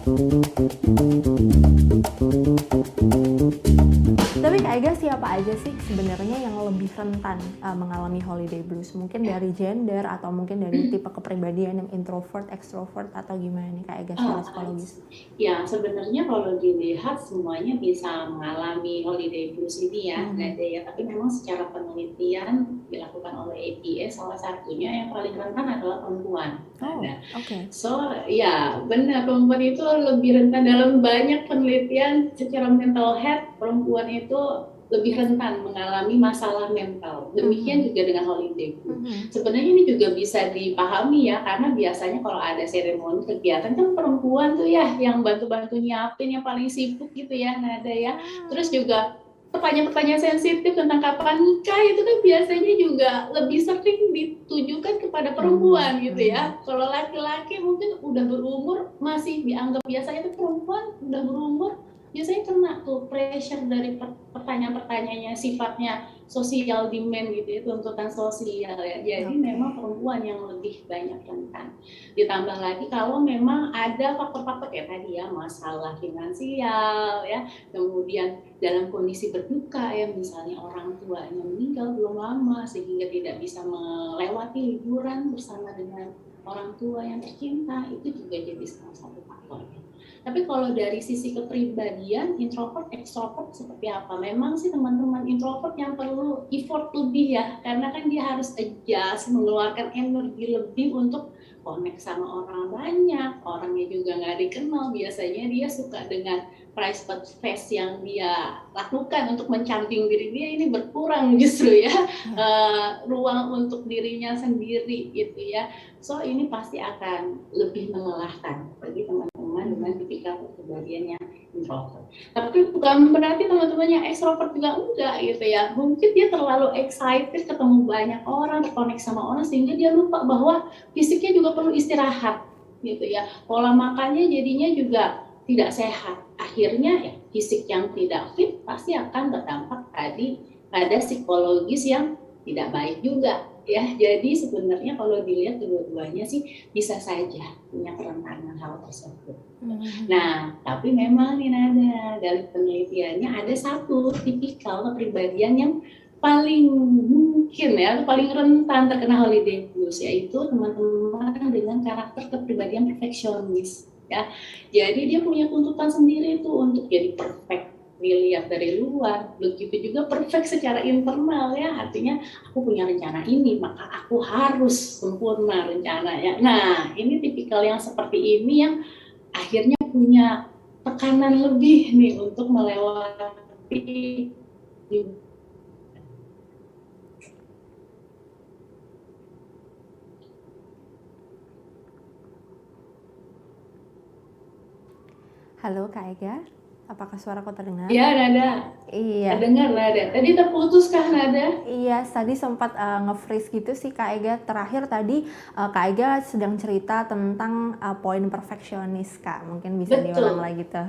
Tapi Kak Ega, siapa aja sih sebenarnya yang lebih rentan mengalami holiday blues? Mungkin dari gender atau mungkin dari tipe kepribadian yang introvert, extrovert, atau gimana nih Kak Ega secara psikologis? Ya, sebenarnya kalau dilihat semuanya bisa mengalami holiday blues ini ya, ada ya. Tapi memang secara penelitian dilakukan oleh APA, salah satunya yang paling rentan adalah perempuan. Oke. So, ya benar, perempuan itu lebih rentan dalam banyak penelitian secara mental health, perempuan itu lebih rentan mengalami masalah mental. Demikian juga dengan holiday blues. Sebenarnya ini juga bisa dipahami ya, karena biasanya kalau ada seremoni kegiatan kan perempuan tuh ya yang bantu-bantu nyiapin, yang paling sibuk gitu ya, Nada ya. Terus juga pertanyaan-pertanyaan sensitif tentang kapan nikah itu kan biasanya juga lebih sering ditujukan kepada perempuan gitu ya. Kalau laki-laki mungkin udah berumur masih dianggap biasanya tuh perempuan udah berumur biasanya kena tuh pressure dari pertanyaan-pertanyaannya sifatnya sosial demand gitu ya, tuntutan sosial ya. Jadi memang perempuan yang lebih banyak rentan. Ditambah lagi kalau memang ada faktor-faktor kayak tadi ya, masalah finansial ya, kemudian dalam kondisi berduka ya, misalnya orang tuanya meninggal belum lama sehingga tidak bisa melewati liburan bersama dengan orang tua yang tercinta, itu juga jadi salah satu faktornya. Tapi kalau dari sisi kepribadian, introvert, extrovert seperti apa? Memang sih teman-teman introvert yang perlu effort lebih ya, karena kan dia harus adjust, mengeluarkan energi lebih untuk connect sama orang banyak, orangnya juga nggak dikenal, biasanya dia suka dengan private face yang dia lakukan untuk mencamping diri dia, ini berkurang justru ya, ruang untuk dirinya sendiri gitu ya. So ini pasti akan lebih melelahkan bagi teman-teman dengan tipikal kepribadian yang introvert. Tapi bukan berarti teman-teman yang extrovert juga enggak gitu ya. Mungkin dia terlalu excited ketemu banyak orang, terkonek sama orang sehingga dia lupa bahwa fisiknya juga perlu istirahat gitu ya. Pola makannya jadinya juga tidak sehat. Akhirnya ya fisik yang tidak fit pasti akan berdampak tadi pada psikologis yang tidak baik juga ya. Jadi sebenarnya kalau dilihat kedua-duanya sih bisa saja punya kerentanan hal tersebut. Nah, tapi memang nih Nada, dari penelitiannya ada satu tipikal kepribadian yang paling mungkin ya, paling rentan terkena holiday blues, yaitu teman-teman dengan karakter kepribadian perfeksionis ya. Jadi dia punya tuntutan sendiri tuh untuk jadi perfect dilihat dari luar, begitu juga perfect secara internal ya, artinya aku punya rencana ini maka aku harus sempurna rencananya. Nah ini tipikal yang seperti ini yang akhirnya punya tekanan lebih nih untuk melewati. Halo Kak Ega, apakah suaraku terdengar? Iya Nada. Iya. Terdengar Nada. Tadi terputus kah Nada? Iya, tadi sempat nge-freeze gitu sih Kak Ega. Terakhir tadi Kak Ega sedang cerita tentang poin perfeksionis Kak. Mungkin bisa diulang lagi tuh.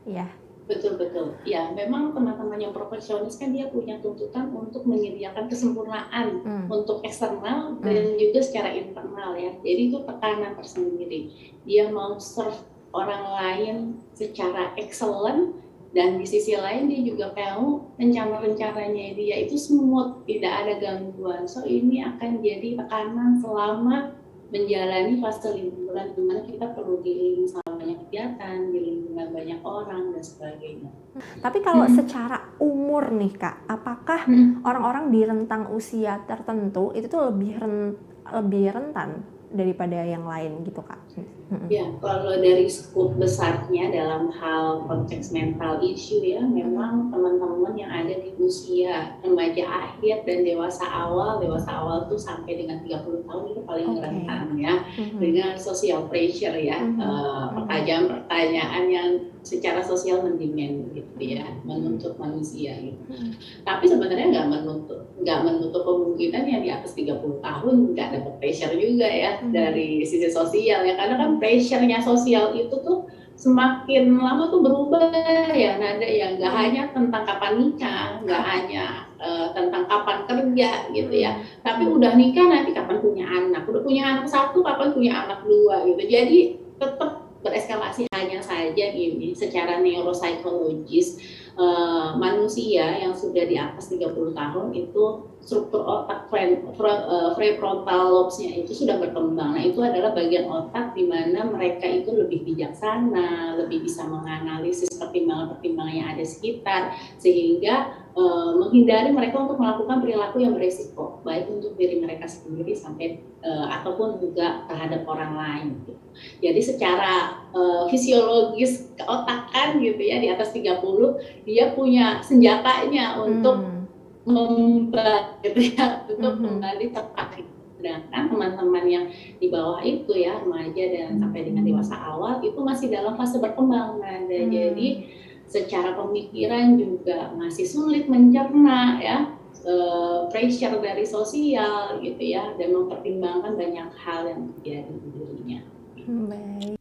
Iya. Betul. Ya, memang teman-teman yang profesionis kan dia punya tuntutan untuk menyediakan kesempurnaan untuk eksternal dan juga secara internal ya. Jadi itu tekanan tersendiri. Dia mau serve orang lain secara excellent dan di sisi lain dia juga mau rencana-rencananya dia itu smooth, tidak ada gangguan. So ini akan jadi tekanan selama menjalani fase liburan di mana kita perlu dililing sama banyak kegiatan, dililing dengan banyak orang dan sebagainya. Tapi kalau secara umur nih Kak, apakah orang-orang di rentang usia tertentu itu tuh lebih rentan daripada yang lain gitu Kak? Ya, kalau dari skup besarnya dalam hal konteks mental issue ya, memang teman-teman yang ada di usia remaja akhir dan dewasa awal tuh sampai dengan 30 tahun itu paling rentan ya, dengan social pressure ya, pertanyaan-pertanyaan yang secara sosial mendemand gitu ya, menuntut manusia gitu. Tapi sebenarnya nggak menutup kemungkinan yang di atas 30 tahun nggak dapat pressure juga ya dari sisi sosial ya, karena kan pressure-nya sosial itu tuh semakin lama tuh berubah ya Nada ya, nggak hanya tentang kapan nikah, nggak hanya tentang kapan kerja gitu ya, tapi udah nikah nanti kapan punya anak, udah punya anak satu kapan punya anak dua gitu. Jadi tetap bereskalasi. Hanya saja gini, secara neuropsikologis, manusia yang sudah di atas 30 tahun itu struktur otak prefrontal lobes-nya itu sudah berkembang. Nah, itu adalah bagian otak di mana mereka itu lebih bijaksana, lebih bisa menganalisis pertimbangan-pertimbangan yang ada sekitar, sehingga menghindari mereka untuk melakukan perilaku yang beresiko, baik untuk diri mereka sendiri sampai ataupun juga terhadap orang lain. Gitu. Jadi secara fisiologis keotakan gitu ya, di atas 30 dia punya senjatanya untuk membantu gitu ya, untuk kembali tepat. Sedangkan teman-teman yang di bawah itu ya, remaja dan sampai dengan dewasa awal itu masih dalam fase berkembang. Nah, jadi secara pemikiran juga masih sulit mencerna ya, pressure dari sosial gitu ya, dan mempertimbangkan banyak hal yang terjadi di dirinya. Baik.